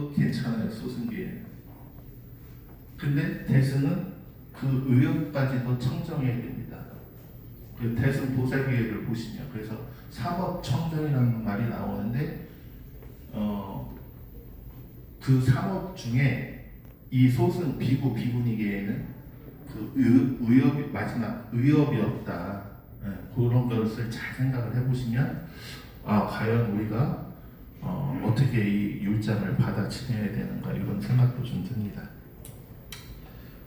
것도 괜찮아요. 소승기에는. 근데 대승은 그 의역까지도 청정해야 됩니다. 그 대승 보살기회를 보시면 그래서 삼업청정이라는 말이 나오는데 그 삼업 중에 이 소승 비구 비구니계에는 그 의업이 마지막 의업이 없다. 그런 것을 잘 생각을 해보시면 과연 우리가 어떻게 이 율장을 받아 지내야 되는가 이런 생각도 좀 듭니다.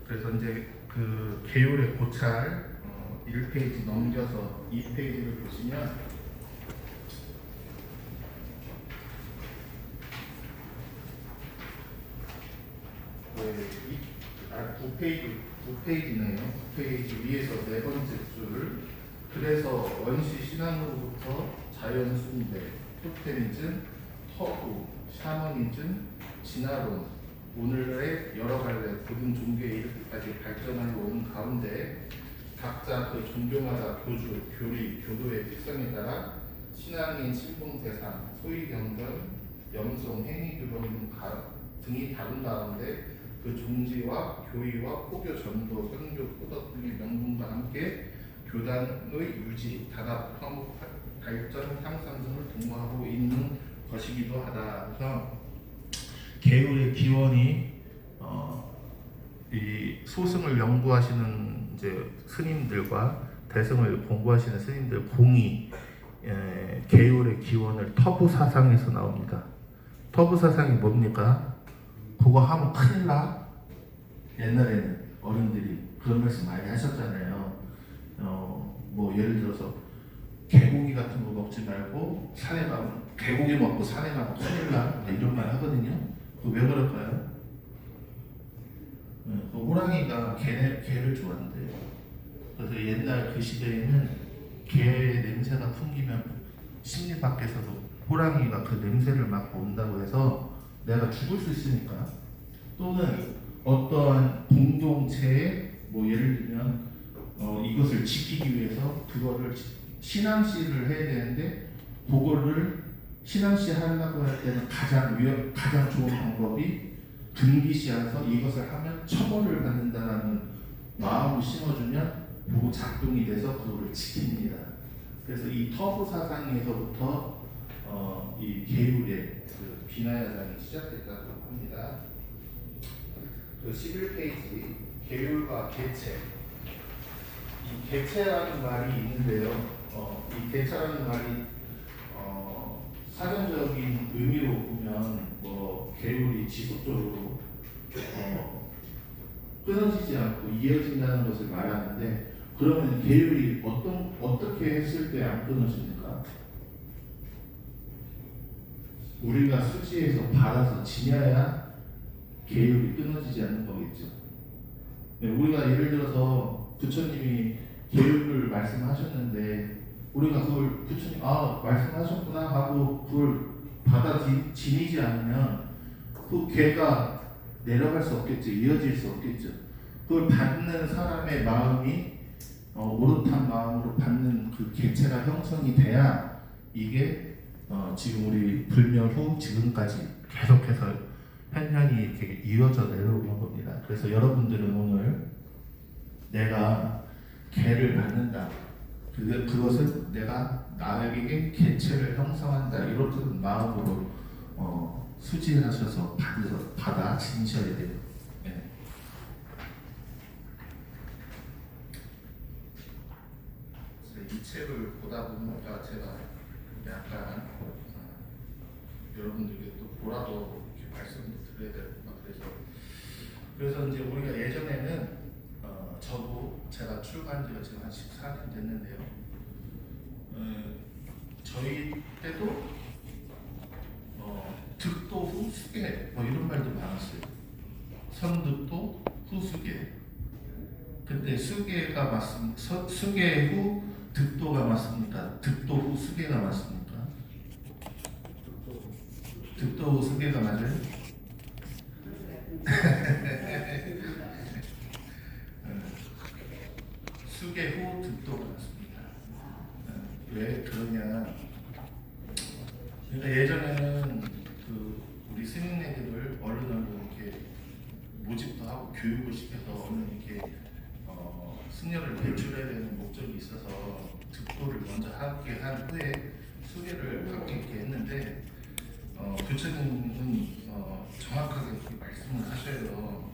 그래서 이제 그 계율의 고찰 1페이지 넘겨서 2페이지를 보시면 두 페이지네요. 9페이지 위에서 네 번째 줄. 그래서 원시 신앙으로부터 자연순대, 토테미즘, 터부, 샤머니즘, 진화론, 오늘의 여러 갈래 모든 종교에 이렇게까지 발전하여 오는 가운데 각자 그 종교마다 교주, 교리, 교도의 특성에 따라 신앙인 신봉 대상, 소위 경전, 염송, 행위 규범 등이 다른 가운데 그 종지와 교의와 포교 전도, 선교, 포덕 등의 명분과 함께 교단의 유지, 단합, 화목, 발전, 향상 등을 도모하고 있는 것이기도 하다. 그래서 계율의 기원이 이 소승을 연구하시는 이제 스님들과 대승을 공부하시는 스님들 공이 계율의 기원을 터부 사상에서 나옵니다. 터부 사상이 뭡니까? 그거 하면 큰일 나. 옛날에는 어른들이 그런 말씀 많이 하셨잖아요. 뭐 예를 들어서 개고기 같은 거 먹지 말고 산에 가면 개고기 먹고 산에 가면 큰일 나. 이런 말 하거든요. 왜 그럴까요? 그 호랑이가 개를 좋아한대요. 그래서 옛날 그 시대에는 개의 냄새가 풍기면 심리 밖에서도 호랑이가 그 냄새를 맡고 온다고 해서 내가 죽을 수 있으니까, 또는 어떠한 공동체에 뭐 예를 들면 이것을 지키기 위해서 그거를 신앙시를 해야 되는데 그거를 신앙시 하려고 할 때는 가장 좋은 방법이 금기시해서 이것을 하면 처벌을 받는다라는 마음을 심어주면 그 작동이 돼서 그거를 지킵니다. 그래서 이 터부 사상에서부터 이 계율의 그 비나야장이 시작됐다고 합니다. 그 11페이지 계율과 개체. 이 개체라는 말이 있는데요. 이 개체라는 말이 사전적인 의미로 보면 뭐 계율이 지속적으로 끊어지지 않고 이어진다는 것을 말하는데, 그러면 계율이 어떻게 했을 때 안 끊어집니까? 우리가 수지에서 받아서 지녀야 계율이 끊어지지 않는 거겠죠. 네, 우리가 예를 들어서 부처님이 계율을 말씀하셨는데 우리가 그걸 부처님 말씀하셨구나 하고 그걸 받아 지니지 않으면 그 계가 내려갈 수 없겠죠. 이어질 수 없겠죠. 그걸 받는 사람의 마음이 오롯한 마음으로 받는 그 개체가 형성이 돼야 이게 지금 우리 불멸 후 지금까지 계속해서 현현이 이렇게 이어져 내려오는 겁니다. 그래서 여러분들은 오늘 내가 개를 받는다. 그것은 내가 나에게 개체를 형성한다. 이런 마음으로 수지하셔서 받아 지니셔야 돼요. 네. 이 책을 보다 보니까 제가 약간 여러분들께 또 보라고 이렇게 말씀을 드려야 되구나. 그래서 이제 우리가 예전에는 저도 제가 출가한 지가 지금 한 14년 됐는데요. 저희 때도 득도 후 수계 뭐 이런 말도 많았어요. 선득도 후 수계. 근데 수계가 맞습니까? 수계 후 득도가 맞습니까? 득도 후 수계가 맞습니까? 득도 후 수계가 맞아요? 수계 후 득도가 맞습니다. 왜 그러냐? 그러니까 예전에는 그 우리 스님네들을 하고 교육을 시켜서 어느 이렇게 승려를 배출해야 되는 목적이 있어서 득도를 먼저 하게 한 후에 수계를 받게 했는데 교수님은 정확하게 이렇게 말씀을 하셔요.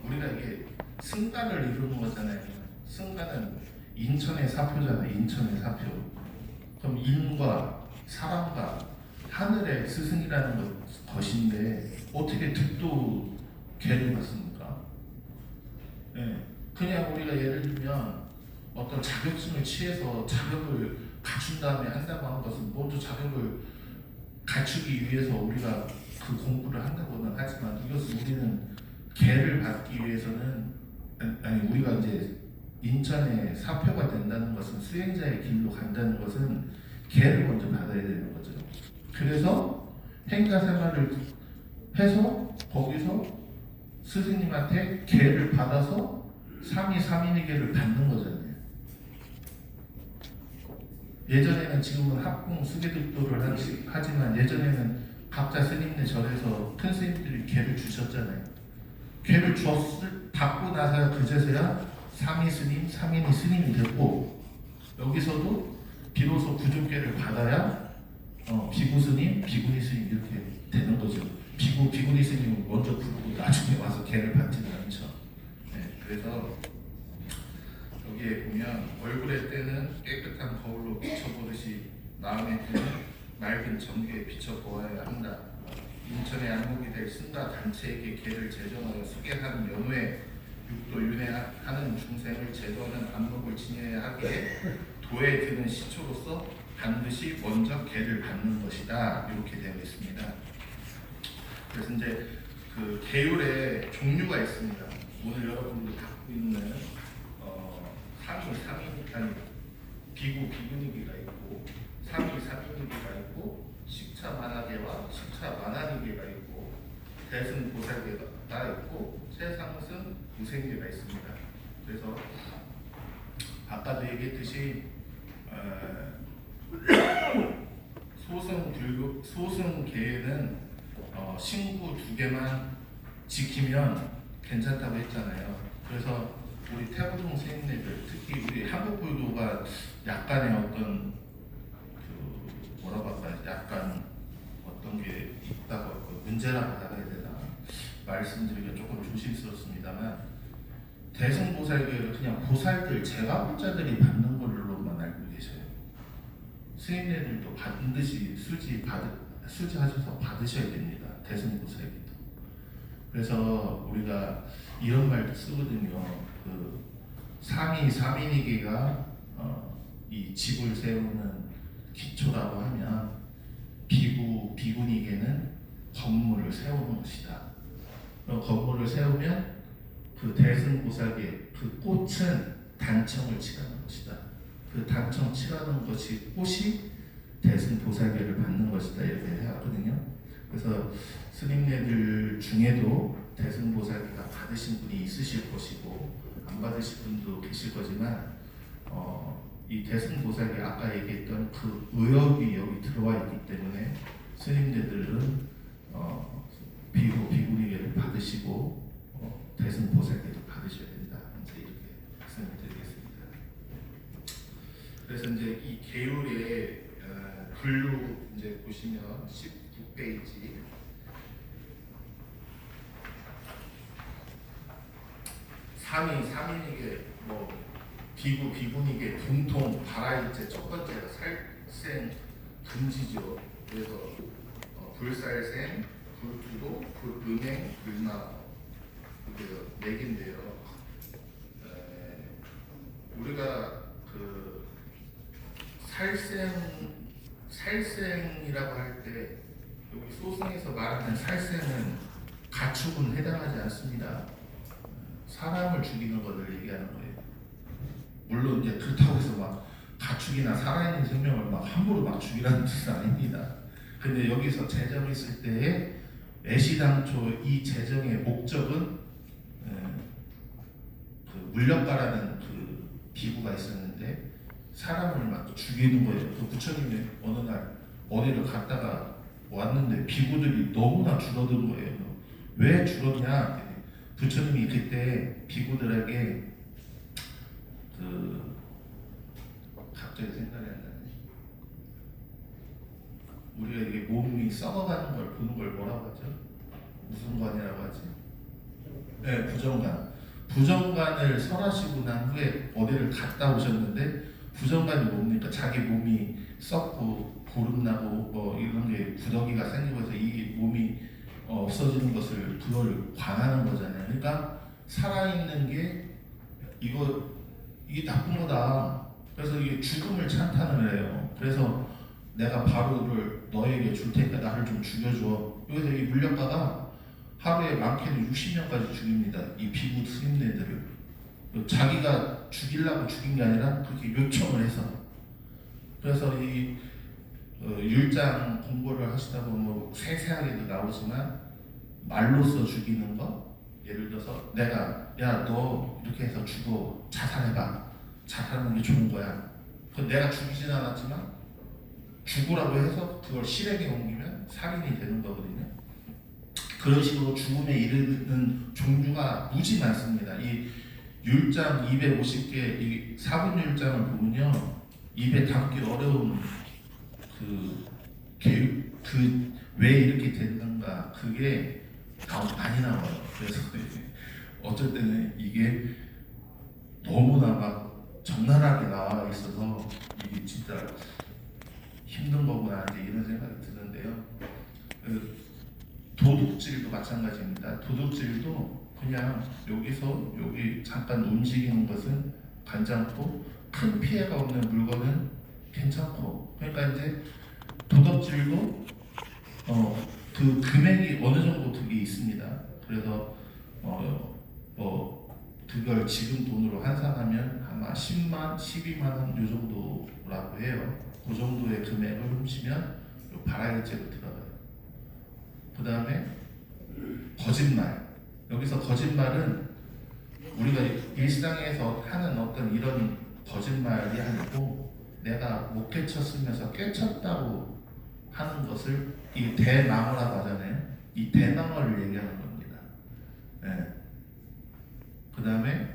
우리가 이게 승가를 이루는 거잖아요. 승가는 인천의 사표잖아요. 인천의 사표. 그럼 인과 사람과 하늘의 스승이라는 것인데 어떻게 득도 개를 받습니까? 네. 그냥 우리가 예를 들면 어떤 자격증을 취해서 자격을 갖춘 다음에 한다고 하는 것은 먼저 자격을 갖추기 위해서 우리가 그 공부를 한다고는 하지만 이것은 우리는 개를 받기 위해서는 아니 우리가 이제 인천의 사표가 된다는 것은 수행자의 길로 간다는 것은 개를 먼저 받아야 되는 거죠. 그래서 행가 생활을 해서 거기서 스승님한테 개를 받아서 삼위삼인의계를 받는 거잖아요. 예전에는 지금은 합공 수계득도를 하지만 예전에는 각자 스님네 절에서 큰 스님들이 개를 주셨잖아요. 개를 받고 나서야 그제서야 삼위 스님, 삼인이 스님이 됐고 여기서도 비로소 구종계를 받아야 비구 스님, 비구니 스님 이렇게 되는 거죠. 비구니 스님은 먼저 부르고 나중에 와서 개를 받지는 않죠. 네, 그래서 여기에 보면 얼굴의 때는 깨끗한 거울로 비춰보듯이 마음의 때는 맑은 전기에 비춰보아야 한다. 인천의 안목이 될 승가 단체에게 개를 제정하여 수계하는 연후에 육도 윤회하는 중생을 제도하는 안목을 지녀야 하기에 도에 드는 시초로서 반드시 먼저 개를 받는 것이다. 이렇게 되어 있습니다. 그래서 이제 그 계율의 종류가 있습니다. 오늘 여러분들이 갖고 있는 삼위 비구니계가 있고 삼위삼인계가 있고 식차만화계와 식차만화계가 있고 대승보살계가 있고 최상승 무생계가 있습니다. 그래서 아까도 얘기했듯이 소승계에는 신구 2개만 지키면 괜찮다고 했잖아요. 그래서 우리 태부동 스님네들 특히 우리 한국불교가 약간의 어떤 뭐라고 할까요? 약간 어떤 게 있다고 문제라고 해야 되나 말씀드리기가 조금 조심스럽습니다만 대승보살계를 그냥 보살들 제가복자들이 받는 걸로만 알고 계셔요. 스님네들도 반드시 수지하셔서 받으셔야 됩니다. 대승보살계도. 그래서 우리가 이런 말도 쓰거든요. 그 삼위삼인의계가 이 집을 세우는 기초라고 하면 비구니계는 건물을 세우는 것이다. 건물을 세우면 그 대승보살계 그 꽃은 단청을 칠하는 것이다. 그 단청 칠하는 것이 꽃이 대승보살계를 받는 것이다. 이렇게 하거든요. 그래서 스님네들 중에도 대승보살계가 받으신 분이 있으실 것이고 안 받으실 분도 계실 거지만 이 대승보살계 아까 얘기했던 그 의역이 여기 들어와 있기 때문에 스님네들은 비구니계를 받으시고 대승보살계도 받으셔야 된다. 이제 이렇게 말씀을 드리겠습니다. 그래서 이제 이 계율의 글로 이제 보시면 19페이지 삼인에게 비구니계 분통 발화일제 첫 번째가 살생 금지죠. 그래서 불살생, 불투도, 불은행, 불나 이게 4개인데요. 우리가 그 살생이라고 할 때 여기 소승에서 말하는 살생은 가축은 해당하지 않습니다. 사람을 죽이는 것을 얘기하는 거예요. 물론 이제 그렇다고 해서 막 가축이나 살아있는 생명을 막 함부로 막 죽이라는 뜻은 아닙니다. 근데 여기서 제정했을 때에 애시당초 이 제정의 목적은 그 물려가라는 그 비구가 있었는데 사람을 막 죽이는 거예요. 그 부처님이 어느 날 어디를 갔다가 왔는데 비구들이 너무나 줄어든 거예요. 왜 줄었냐? 부처님이 그때 비구들에게 갑자기 생각이 안 나네. 우리가 이게 몸이 썩어가는 걸 보는 걸 뭐라고 하죠? 무슨 관이라고 하지? 네, 부정관. 부정관을 설하시고 난 후에 어디를 갔다 오셨는데 부정관이 뭡니까? 자기 몸이 썩고 고름나고 뭐 이런 게 구더기가 생기고 해서 이 몸이 없어지는 것을 그걸 관하는 거잖아요. 그러니까 살아있는 게 이게 나쁜 거다. 그래서 이게 죽음을 찬탄을 해요. 그래서 내가 바로를 너에게 줄 테니까 나를 좀 죽여줘. 여기서 이 물려가가 하루에 많게는 60명까지 죽입니다. 이 비구 스님네들을. 자기가 죽이려고 죽인 게 아니라 그렇게 요청을 해서. 그래서 이 율장 공부를 하시다 보면 뭐 세세하게도 나오지만 말로써 죽이는 거, 예를 들어서 내가 야 너 이렇게 해서 죽어 자살해봐. 자살하는 게 좋은 거야. 그건 내가 죽이진 않았지만 죽으라고 해서 그걸 실행에 옮기면 살인이 되는 거거든요. 그런 식으로 죽음에 이르는 종류가 무지 많습니다. 이 율장 250개, 이 사분 율장을 보면요, 입에 담기 어려운 왜 이렇게 됐는가 그게 많이 나와요. 그래서 어쩔 때는 이게 너무나 막 적나라하게 나와 있어서 이게 진짜 힘든 거구나 이제 이런 생각이 드는데요. 도둑질도 마찬가지입니다. 도둑질도 그냥 여기서 여기 잠깐 움직이는 것은 괜찮고 큰 피해가 없는 물건은 괜찮고, 그러니까 이제 도둑질도 그 금액이 어느 정도 그게 있습니다. 그래서 그걸 지금 돈으로 환산하면 아마 10만, 12만 원 요 정도라고 해요. 그 정도의 금액을 훔치면 발화일죄로 들어가요. 그 다음에 거짓말. 여기서 거짓말은 우리가 일상에서 하는 어떤 이런 거짓말이 아니고 내가 못 깨쳤으면서 깨쳤다고 하는 것을 이 대망어라고 하잖아요. 이 대망어를 얘기하는 겁니다. 네. 그 다음에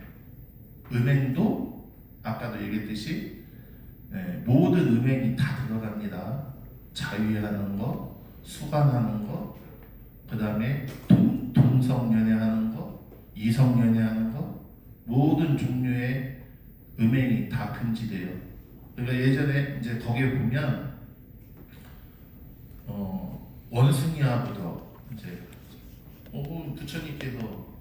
음행도 아까도 얘기했듯이 모든 음행이 다 들어갑니다. 자유하는 거, 수관하는 거, 그 다음에 동성연애하는 거, 이성연애하는 거, 모든 종류의 음행이 다 금지돼요. 그러니까 예전에 이제 거기에 보면 원숭이하고도 이제 부처님께서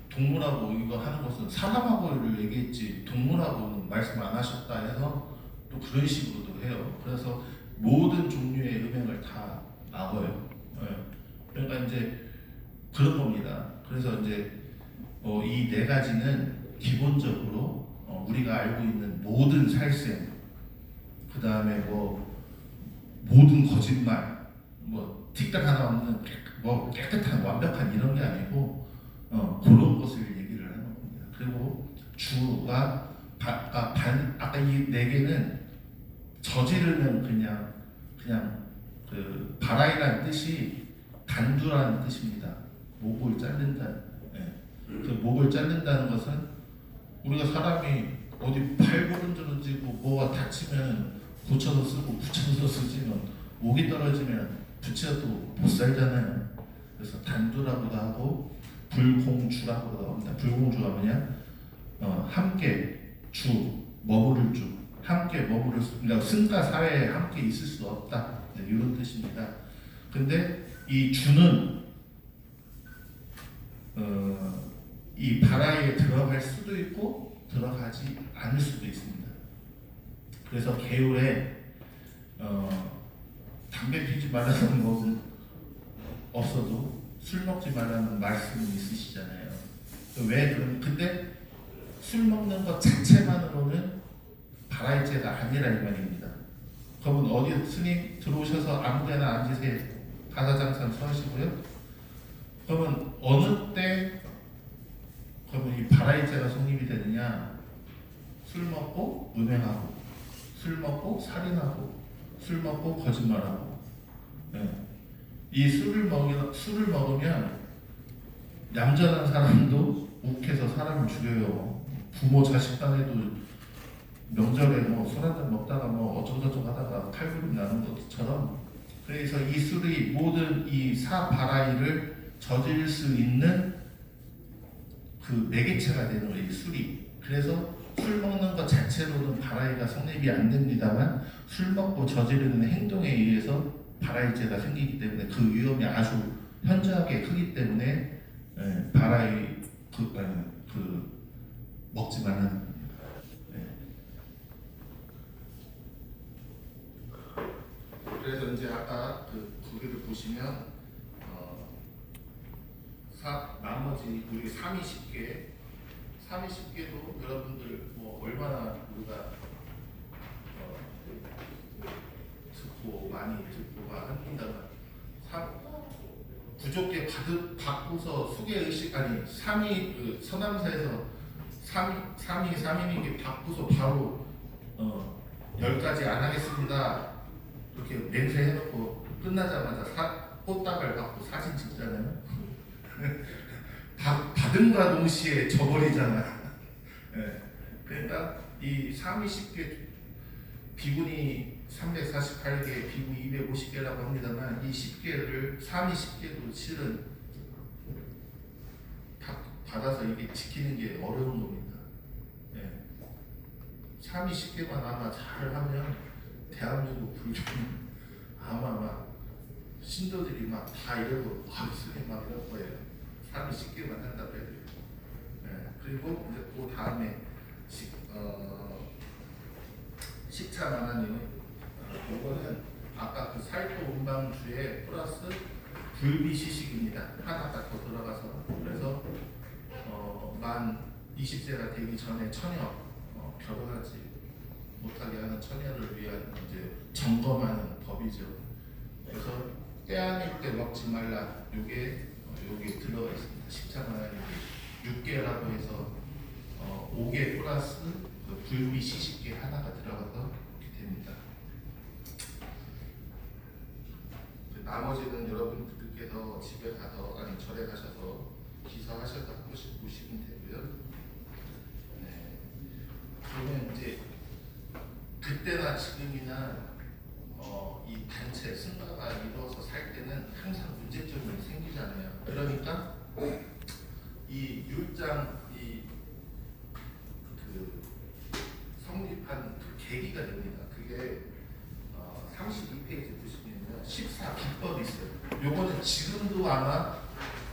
동물하고 이거 하는 것은 사람하고를 얘기했지 동물하고는 말씀 안 하셨다 해서 또 그런 식으로도 해요. 그래서 모든 종류의 음행을 다 막아요. 그러니까 이제 그런 겁니다. 그래서 이제 이 네 가지는 기본적으로 우리가 알고 있는 모든 살생, 그 다음에 모든 거짓말, 틱딱 하나 없는 깨끗한 완벽한 이런 게 아니고 그런 것을 얘기를 하는 겁니다. 그리고 주가 아까 이 네 개는 저지르는 그냥 그 바라이라는 뜻이 단두라는 뜻입니다. 목을 자른다. 그 목을 자른다는 것은 우리가 사람이 어디 팔부러지고 뭐가 다치면 고쳐서 쓰고 붙여서 쓰지만 목이 떨어지면 붙여도 못 살잖아요. 그래서 단두라고도 하고 불공주라고도 합니다. 불공주가 뭐냐? 함께 머무를 주, 함께 머무를 수, 그러니까 승가 사회에 함께 있을 수 없다. 네, 이런 뜻입니다. 근데 이 주는 이 바라에 들어갈 수도 있고 들어가지 않을 수도 있습니다. 그래서 개울에 담배 피지 말라는 것은 없어도 술 먹지 말라는 말씀이 있으시잖아요. 왜 그런? 근데 술 먹는 것 자체만으로는 바라이죄가 아니라 이 말입니다. 그러면 어디 스님 들어오셔서 아무데나 앉으세요. 가사장산 서하시고요. 그러면 어느 때 그러면 이 바라이죄가 성립이 되느냐? 술 먹고 음행하고, 술 먹고 살인하고, 술 먹고 거짓말하고. 이 술을 먹으면 얌전한 사람도 욱해서 사람을 죽여요. 부모 자식 간에도 명절에 뭐 술 한잔 먹다가 뭐 어쩌고저쩌고 하다가 칼부림 나는 것처럼, 그래서 이 술이 모든 이 사바라이를 저질 수 있는 그 매개체가 되는 거예요, 이 술이. 그래서 술 먹는 것 자체로는 바라이가 성립이 안 됩니다만, 술 먹고 저지르는 행동에 의해서 바라이죄가 생기기 때문에 그 위험이 아주 현저하게 크기 때문에 바라이 먹지 말라는. 그래서 이제 아까 거기를 보시면 나머지 우리 3위 10개도 여러분들 뭐 얼마나 우리가 많이 듣고가 합니다만, 부족에 바꾸서 수계 의식, 아니 3위 그 서남사에서 3위 게 바꾸서 바로 10가지 안 하겠습니다 이렇게 맹세해놓고 끝나자마자 꽃다발 받고 사진 찍잖아요. 받음과 동시에 져버리잖아. 네. 그러니까 이 3위 10개, 비군이 348개, 비구 250개라고 합니다만, 이 10개를 3위 10개도 실은 받아서 이게 지키는 게 어려운 겁니다. 네. 3위 10개만 아마 잘 하면 대한민국 불교는 아마 막 신도들이 막 다 이러고 스님 막 이럴 거예요. 3위 10개만 한다고 해도. 네. 그리고 이제 그 다음에 식차만화님, 이거는 아까 그 살도 운방주에 플러스 불비시식입니다. 하나가 더 들어가서, 그래서 만 20세가 되기 전에 처녀, 결혼하지 못하게 하는 처녀를 위한 이제 점검하는 법이죠. 그래서 때 아닐 때 먹지 말라. 요게 들어가 있습니다. 식차만화님이 6개라고 해서 5개 플러스 불비 시식계 하나가 들어가서 이렇게 됩니다. 나머지는 여러분들께서 집에 가서, 아니 절에 가셔서 기사하셔서 한 번씩 보시면 되고요. 네. 그러면 이제 그때나 지금이나 이 단체 승가가 이루어서 살 때는 항상 문제점이 생기잖아요. 그러니까 이 율장 성립한 그 계기가 됩니다. 그게 32페이지 보시면 14기법이 있어요. 요거는 지금도 아마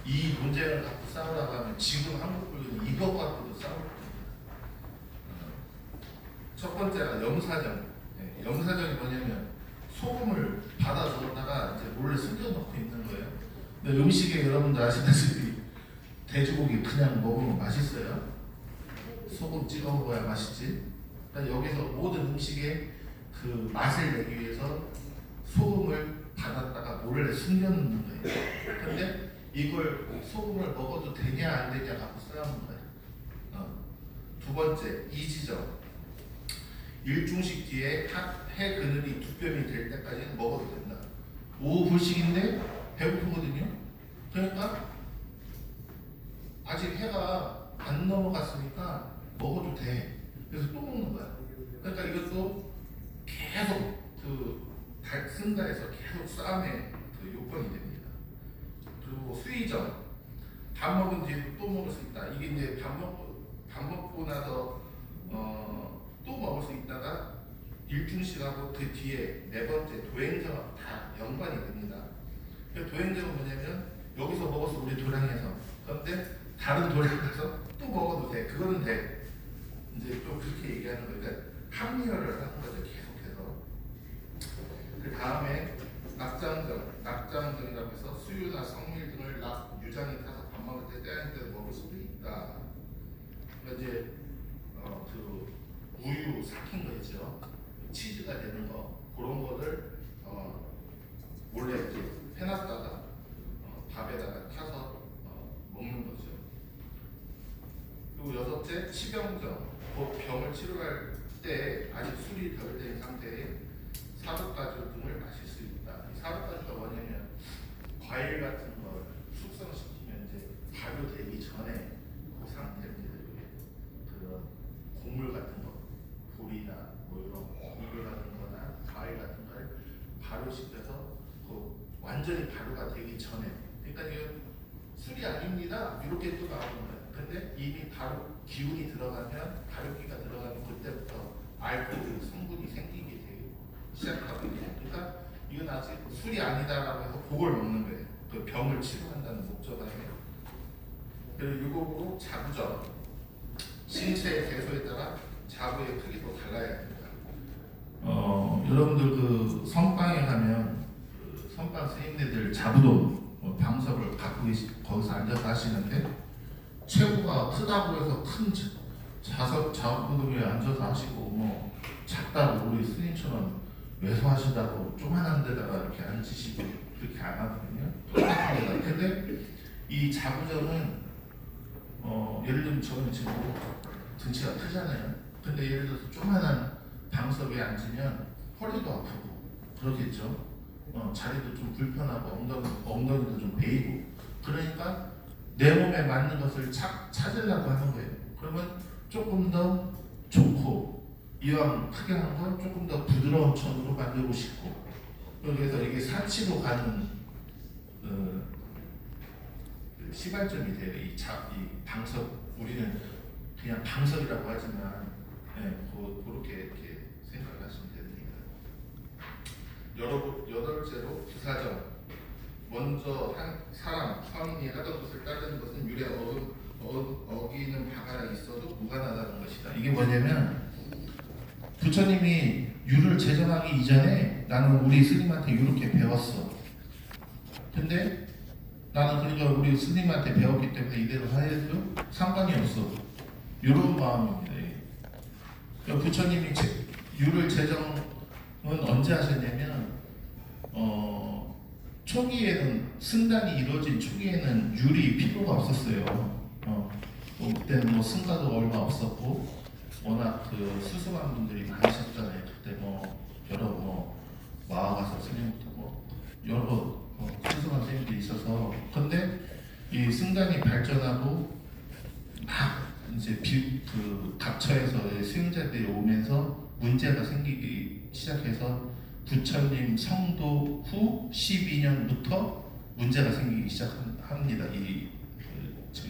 이 논쟁을 갖고 싸우라고 하면 지금 한국 불교는 이것 갖고도 싸울 겁니다. 첫 번째가 영사정. 영사정이 뭐냐면 소금을 받아서다가 이제 몰래 숨겨놓고 있는 거예요. 근데 음식에 여러분들 아시다시피 돼지고기 그냥 먹으면 맛있어요? 소금 찍어 먹어야 맛있지. 그러니까 여기서 모든 음식에 그 맛을 내기 위해서 소금을 받았다가 몰래 숨겨놓는 거예요. 근데 이걸 소금을 먹어도 되냐 안 되냐 갖고 싸우는 거예요. 두 번째, 이지정. 일중식 뒤에 해 그늘이 두 뼘이 될 때까지는 먹어도 된다. 오후 불식인데 배고프거든요. 그러니까 아직 해가 안 넘어갔으니까 먹어도 돼. 그래서 또 먹는 거야. 그러니까 이것도 계속 승가에서 계속 싸움의 요건이 됩니다. 그리고 수의정. 밥 먹은 뒤에도 또 먹을 수 있다. 이게 이제 밥 먹고 나서 또 먹을 수 있다가 일중식하고 그 뒤에 네 번째 도행정하고 다 연관이 됩니다. 도행정은 뭐냐면 여기서 먹어서 우리 도량에서, 그런데 다른 도량에 가서 또 먹어도 돼. 그거는 돼. 이제 또 그렇게 얘기하는 거예요. 그러니까 합리화를 하는 거죠, 계속해서. 그 다음에 낙장정이라고 해서 수유나 성밀 등을 유장이 타서 밥 먹을 때 때아닌 때 먹을 수도 있다. 그러니까 이제 우유 삭힌 거 있죠. 치즈가 되는 거, 그런 거를 몰래 이제 해놨다가 밥에다가 타서 먹는 거죠. 그리고 여섯째, 치병정. 곧 병을 치료할 때 아직 술이 덜 된 상태에 사르가주 등을 마실 수 있다. 이 사르가주가 뭐냐면 과일 같은 걸 숙성시키면 이제 발효 술이 아닙니다. 이렇게 또 나오는 거예요. 근데 이미 바로 기운이 들어가면 발효기가 들어가면 그때부터 알코올 성분이 생기게 돼요. 시작하거든요. 그러니까 이건 아직 술이 아니다라고 해서 그걸 먹는 거예요. 그 병을 치료한다는 목적으로. 그리고 유곡으로 자부전, 신체의 개소에 따라 자부의 크기도 달라야 됩니다. 여러분들 그 선방에 가면 그 선방 스님네들 자부도 방석을 갖고 거기서 앉아서 하시는데 체구가 크다고 해서 큰 자부도에 앉아서 하시고 뭐 작다고 우리 스님처럼 외소하시다고 조그만한 데다가 이렇게 앉으시고 그렇게 안 하거든요. 똑같은 데다. 근데 이 자부전은 예를 들면 저는 지금 등치가 크잖아요. 근데 예를 들어서 조그만한 방석에 앉으면 허리도 아프고 그러겠죠. 자리도 좀 불편하고 엉덩이도 좀 베이고 그러니까 내 몸에 맞는 것을 찾으려고 하는 거예요. 그러면 조금 더 좋고 이왕 크게 한 건 조금 더 부드러운 천으로 만들고 싶고 그래서 이게 사치로 가는 시발점이 돼요. 이 방석 우리는 그냥 방석이라고 하지만 그렇게 이렇게 생각하시면 됩니다. 여덟째로 부사정. 먼저 한 사람 성인이 하던 것을 따르는 것은 율에 어기는 바가 있어도 무관하다는 것이다. 이게 뭐냐면 부처님이 율을 제정하기 이전에 나는 우리 스님한테 이렇게 배웠어. 근데 나는 그러니까 우리 스님한테 배웠기 때문에 이대로 해도 상관이 없어. 이런 마음입니다. 그러니까 부처님이 율을 제정은 언제 하셨냐면 초기에는 승단이 이루어진 초기에는 율이 필요가 없었어요. 그때는 뭐 승가도 얼마 없었고 워낙 그 수수한 분들이 많으셨잖아요. 그때 뭐 여러 마하가사 스님부터 여러 수수한 스님들이 있어서 근데 이 승단이 발전하고 막 이제 그 각처에서 수행자들이 오면서 문제가 생기기 시작해서 부처님 성도 후 12년부터 문제가 생기기 시작합니다. 이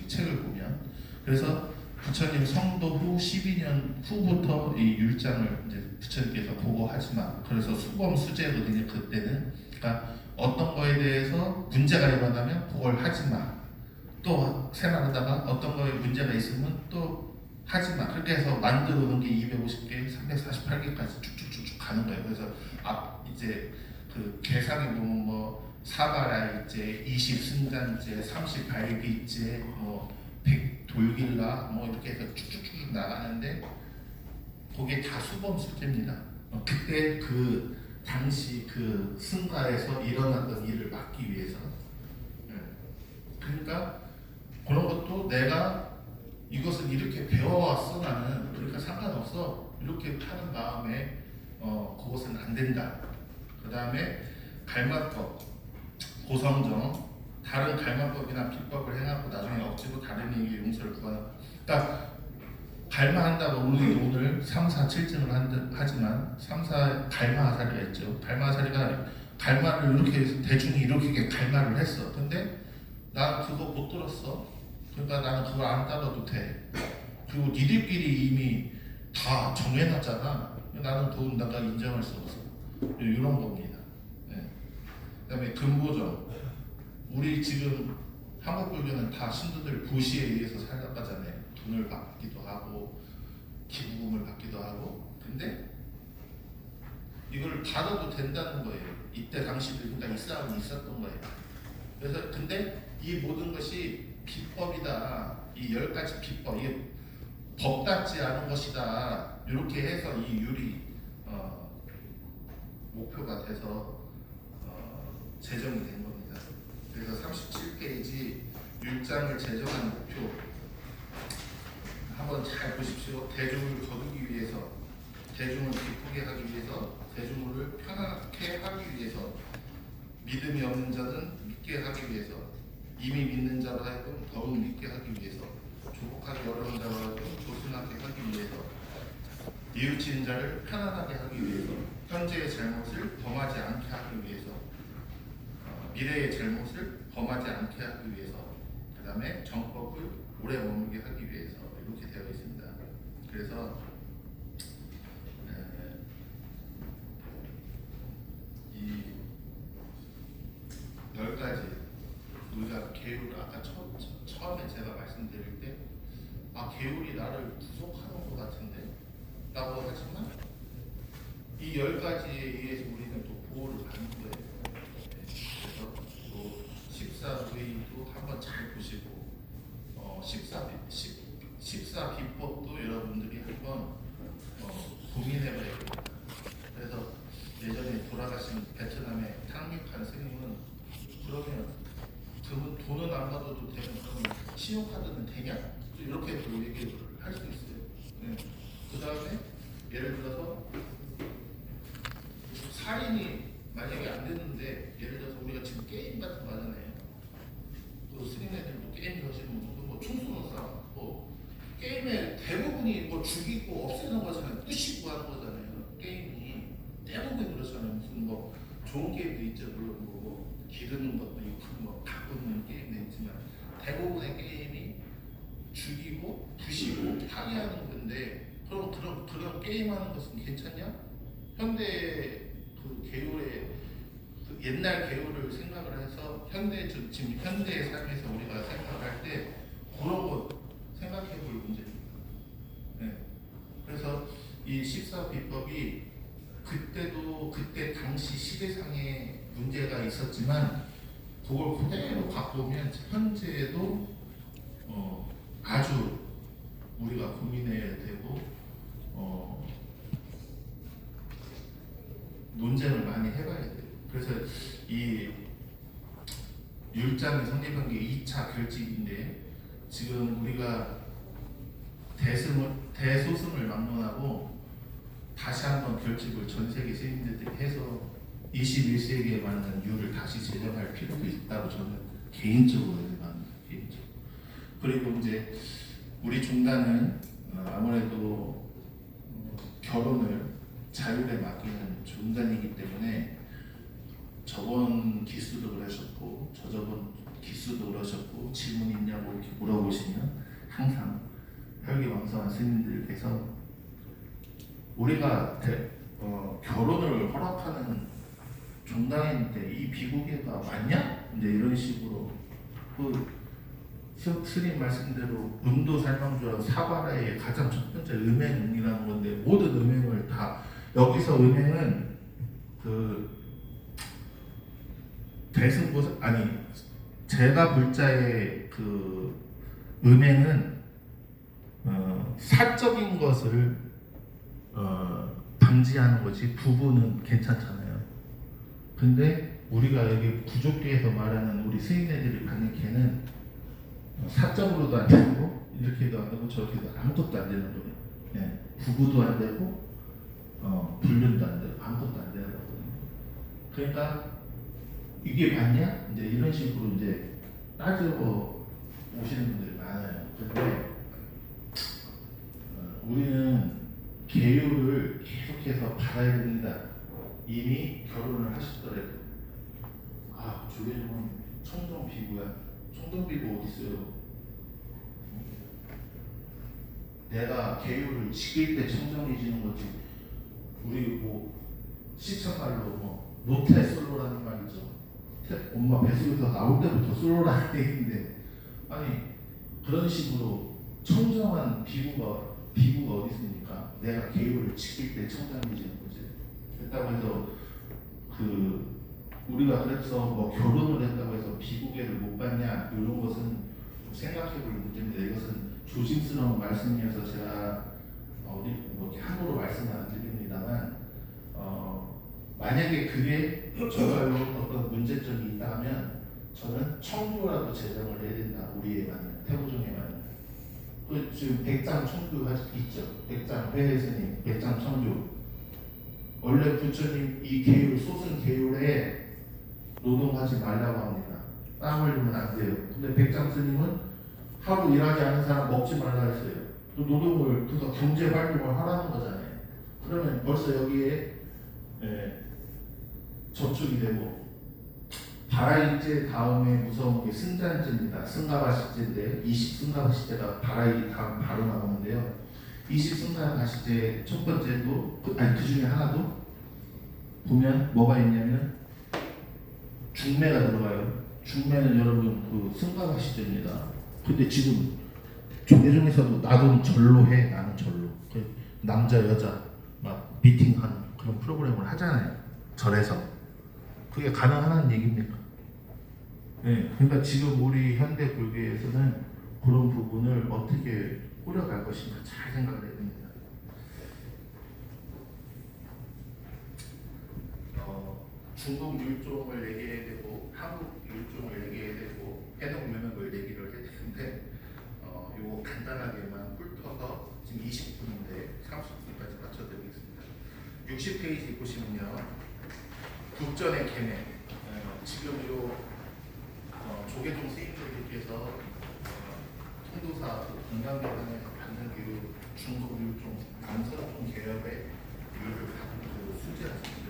책을 보면 그래서 부처님 성도 후 12년 후부터 이 율장을 이제 부처님께서 보고하지만 그래서 수범 수재거든요. 그때는 그러니까 어떤 거에 대해서 문제가 일어나면 그걸 하지마. 또 생각하다가 어떤 거에 문제가 있으면 또 하지마. 그렇게 해서 만들어 놓은 게 250개, 348개까지 쭉쭉쭉쭉 가는 거예요. 그래서 이제 그 계상에 보면 뭐 사바라이제, 20승단제, 30발기제, 뭐 100돌길라 뭐 이렇게 해서 쭉쭉쭉 나가는데 그게 다 수범 수재입니다. 그때 그 당시 그 승가에서 일어났던 일을 막기 위해서. 그러니까 그런 것도 내가 이것을 이렇게 배워왔어 나는 그러니까 상관없어 이렇게 하는 마음에 그것은 안 된다. 그 다음에 갈마법, 고성정, 다른 갈마법이나 비법을 행하고 나중에 억지로 다른 이에게 용서를 구하는. 그러니까 갈마한다고 우리 오늘 3, 4, 7증을 하지만 3, 4 갈마하사리가 있죠. 갈마하사리가 갈마를 이렇게 대중이 이렇게 갈마를 했어. 근데 난 그거 못 들었어. 그러니까 나는 그걸 안 따라도 돼. 그리고 니들끼리 이미 다 정해놨잖아. 나는 그건 내가 인정할 수 없어. 이런 겁니다. 그다음에 근보정. 우리 지금 한국 불교는 다 신도들 보시에 의해서 살아가잖아요. 돈을 받기도 하고 기부금을 받기도 하고. 근데 이걸 받아도 된다는 거예요. 이때 당시도 그러니까 이 싸움이 있었던 거예요. 그래서 근데 이 모든 것이 비법이다. 이 10가지 비법, 이게 법답지 않은 것이다. 이렇게 해서 이 율이 목표가 돼서 제정이 된 겁니다. 그래서 37페이지 율장을 제정한 목표 한번 잘 보십시오. 대중을 거두기 위해서, 대중을 기쁘게 하기 위해서, 대중을 편안하게 하기 위해서, 믿음이 없는 자는 믿게 하기 위해서, 이미 믿는 자로 하여금 더욱 믿게 하기 위해서, 조복하기 어려운 자로 하여금 조순하게 하기 위해서, 뉘우치는 자를 편안하게 하기 위해서, 현재의 잘못을 범하지 않게 하기 위해서, 미래의 잘못을 범하지 않게 하기 위해서, 그다음에 정법을 오래 머물게 하기 위해서 이렇게 되어 있습니다. 그래서 이 10가지 우리가 계율 아까 처음에 제가 말씀드릴 때 계율이 나를 구속하는 것 같은데 라고 하지만 이 10가지에 의해서 우리는 또 보호를 받는 거예요. 그래서 또 식사회의도 한번 잘 보시고 식사 비법도 여러분들이 한번 고민해봐야 됩니다. 그래서 예전에 돌아가신 베트남의 탕미칸 스님은 그러면 그분 돈은 안 받아도 되면 그러면 신용카드는 되냐? 이렇게 또 얘기를 할 수 있어요. 네. 그 다음에 예를 들어서 살인이 만약에 안 됐는데 예를 들어서 우리가 지금 게임 같은 거 하잖아요. 그 스님네들도 게임 하시는 분도 뭐 총수는 싸움, 뭐 게임의 대부분이 뭐 죽이고 없애는 거잖아요. 부시고 하는 거잖아요. 게임이 대부분 그렇잖아요. 무슨 뭐 좋은 게임도 있죠. 물론 뭐 기르는 것도 있고 뭐 바꾸는 게임도 있지만 대부분의 게임이 죽이고 부시고 파괴하는 건데 그럼 그런 게임하는 것은 괜찮냐? 현대 그 계율의 그 옛날 계율을 생각을 해서 지금 현대의 삶에서 우리가 생각할 때 그런 거 생각해 볼 문제입니다. 네. 그래서 이 식사 비법이 그때 당시 시대상의 문제가 있었지만 그걸 그대로 갖고 오면 현재에도 아주 우리가 고민해야 되고 논쟁을 많이 해봐야 돼요. 그래서 이 율장이 성립한 게 2차 결집인데 지금 우리가 대소승을 막론하고 다시 한번 결집을 전 세계 스님들이 해서 21세기에 맞는 율을 다시 제정할 필요가 있다고 저는 개인적으로 생각합니다. 그리고 이제 우리 중단은 아무래도 결혼을 자율에 맡기는 중단이기 때문에 저번 기수도 그러셨고 저저번 기수도 그러셨고 질문 있냐고 이렇게 물어보시면 항상 혈기왕성한 스님들께서 우리가 결혼을 허락하는 종단인데 이 비구계가 맞냐? 이제 이런 식으로 그 스님 말씀대로 음도살망주와 사바라의 가장 첫 번째 음행이라는 건데 모든 음행을 다 여기서 음행은 그 대승보살 아니 제가 불자의 그 음행은 사적인 것을 방지하는 거지 부부는 괜찮잖아요. 근데 우리가 여기 부족계에서 말하는 우리 스님네들이 받는 개는 사적으로도 안 되고 이렇게도 안 되고 저렇게도 아무것도 안 되는 거예요. 예. 부부도 안 되고 불륜도 안 되고 아무것도 안 되는 거거든요. 그러니까 이게 맞냐? 이제 이런 식으로 이제 따지고 오시는 분들이 많아요. 그런데 우리는 계율을 계속해서 받아야 됩니다. 이미 결혼을 하셨더라도 주변은 청정 비구야. 청정 비구 어디 있어요? 내가 계율을 지킬 때 청정해지는 거지. 우리 뭐 시청말로 뭐 노태 솔로라는 말이죠. 엄마 뱃속에서 나올 때부터 솔로라는 얘기인데 아니 그런 식으로 청정한 비구가 어디 있습니까? 내가 계율을 지킬 때 청정해지는 거지. 그렇다고 해서 우리가 그래서 뭐 결혼을 했다고 해서 비구계를 못 받냐 이런 것은 생각해볼 문제인데 이것은 조심스러운 말씀이어서 제가 뭐 이렇게 함부로 말씀을 안 드립니다만 만약에 그게 정말로 어떤 문제점이 있다면 저는 청교라도 제정을 해야 된다. 우리에 맞는 태고종에 맞는 지금 백장 청교가 있죠. 백장 회스님 백장 청교 원래 부처님 이 계율 소승 계율에 노동하지 말라고 합니다. 땀 흘리면 안 돼요. 근데 백장 스님은 하루 일하지 않은 사람 먹지 말라 했어요. 또 노동을 그러니까 경제 활동을 하라는 거잖아요. 그러면 벌써 여기에 저축이 되고 바라이제 다음에 무서운 게 승잔제입니다. 승가바시제인데 20승가바시제가 바라이 다음 바로 나오는데요. 20승가바시제 첫 번째도 그 중에 하나도 보면 뭐가 있냐면 중매가 들어가요. 중매는 여러분 그 승가바시제입니다. 근데 지금 조계 중에서도 나도 절로 해. 나는 절로. 그 남자 여자 막 미팅하는 그런 프로그램을 하잖아요. 절에서. 그게 가능한 얘기입니까? 네, 그러니까 지금 우리 현대 불교에서는 그런 부분을 어떻게 꾸려갈 것인가 잘 생각을 해야 됩니다. 중국 율종을 얘기해야 되고 한국 율종을 얘기해야 되고 해동 면역을 얘기를 해야 되는데 요거 간단하게만 훑어서 지금 20분인데 30분까지 맞춰드리겠습니다. 60페이지 보시면요. 국전의 계매 지금 요 조계종 스님들께서 통도사 공강계단에서 받는 그 중국 율종 남서종 계열의 율을 갖고 수제하시죠.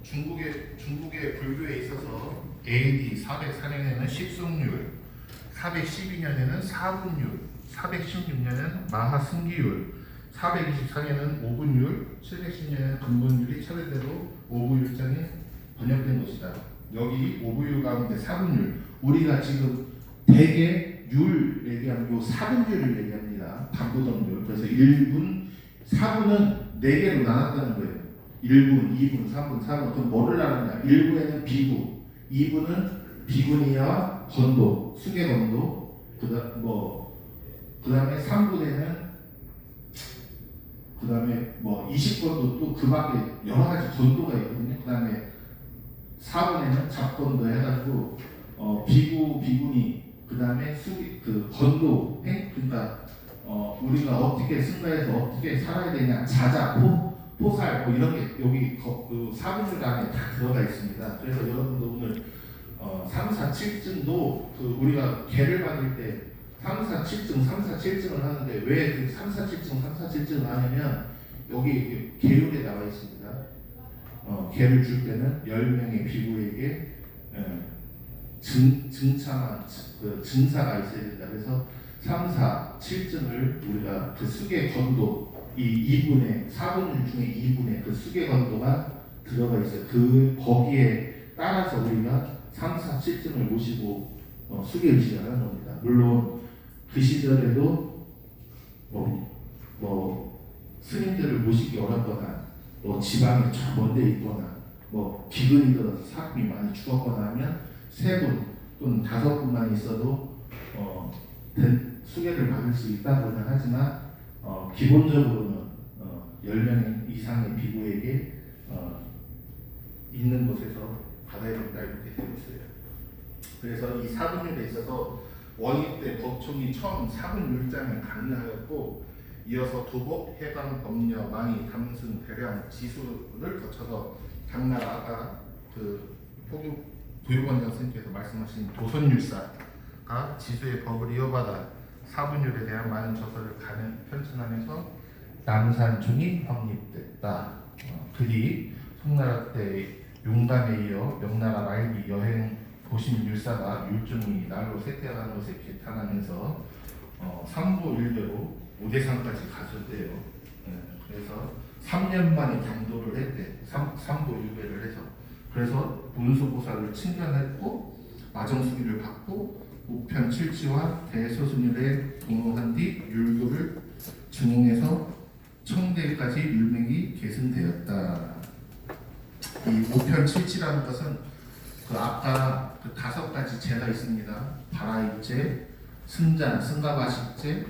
중국의 불교에 있어서 AD 404년에는 십승율, 412년에는 사분율, 416년에는 마하승기율, 424년에는 오분율, 710년에는 근본율이 차례대로 오부율장에 번역된 것이다. 여기 오부율 가운데 사분율, 우리가 지금 대개 율 얘기하면 요 사분율을 얘기합니다. 반고정률. 그래서 1분, 4분은 4개로 나눴다는 거예요. 1분, 2분, 3분, 4분. 그럼 뭐를 나누냐? 1분에는 비구, 2분은 비구니와 건도, 수계 건도, 그다음에 3분에는 그다음에 20건도 또 그 밖에 여러 가지 건도가 있거든요. 그다음에 4분에는 잡건도 해가지고 비구, 비구니, 그다음에 수기, 그 건도, 그러니까 우리가 어떻게 승가해서 어떻게 살아야 되냐, 자자, 포살 이런 게 여기 그 4분율 안에 다 들어가 있습니다. 그래서 여러분도 오늘 3, 4, 7증도 그 우리가 계를 받을 때 3, 4, 7증, 3, 4, 7증을 하는데 왜 그 3, 4, 7증, 3, 4, 7증을 하냐면 여기 계율에 나와 있습니다. 계를 줄 때는 10명의 비구에게 증차만 그 증사가 있어야 된다. 그래서 3, 4, 7증을 우리가 그 수계 건도 이 2분의 4분율 중에 2분의 그 수계 건도가 들어가 있어요. 그 거기에 따라서 우리가 3, 4, 7증을 모시고 수계 의식을 하는 겁니다. 물론 그 시절에도 스님들을 모시기 어렵거나 지방에 저 먼데 있거나 기근이 들어서 사람이 많이 죽었거나 하면 3분 또는 5분만 있어도 수계를 받을 수 있다고는 하지만 기본적으로는 10명 이상의 비구에게 있는 곳에서 받아야 된다 이렇게 되어 있어요. 그래서 이 사분율에 있어서 원희 때 법총이 처음 사분율장을 강요하였고 이어서 도복, 해방, 법녀, 망이, 담승, 대량, 지수를 거쳐서 각 나라가 그 도유권장 스님께서 말씀하신 도선율사가 지수의 법을 이어받아 사분율에 대한 많은 저서를 편찬하면서 남산중이 확립됐다. 그리 송나라 때 용감에 이어 명나라 말기 여행 도심 율사가 율중이 날로 쇠퇴하는 것에 개탄하면서 삼보일대로 오대산까지 가셨대요. 그래서 3년 만에 당도를 했대. 삼보일배를 해서. 그래서 문수보살을 칭찬했고 마정수기를 받고 우편 칠지와 대소순일에 동로한 뒤 율교를 증응해서 청대까지 율맹이 계승되었다. 이 우편 칠지라는 것은 그 아까 그 5가지 제가 있습니다. 바라입제, 승잔, 승가바식제,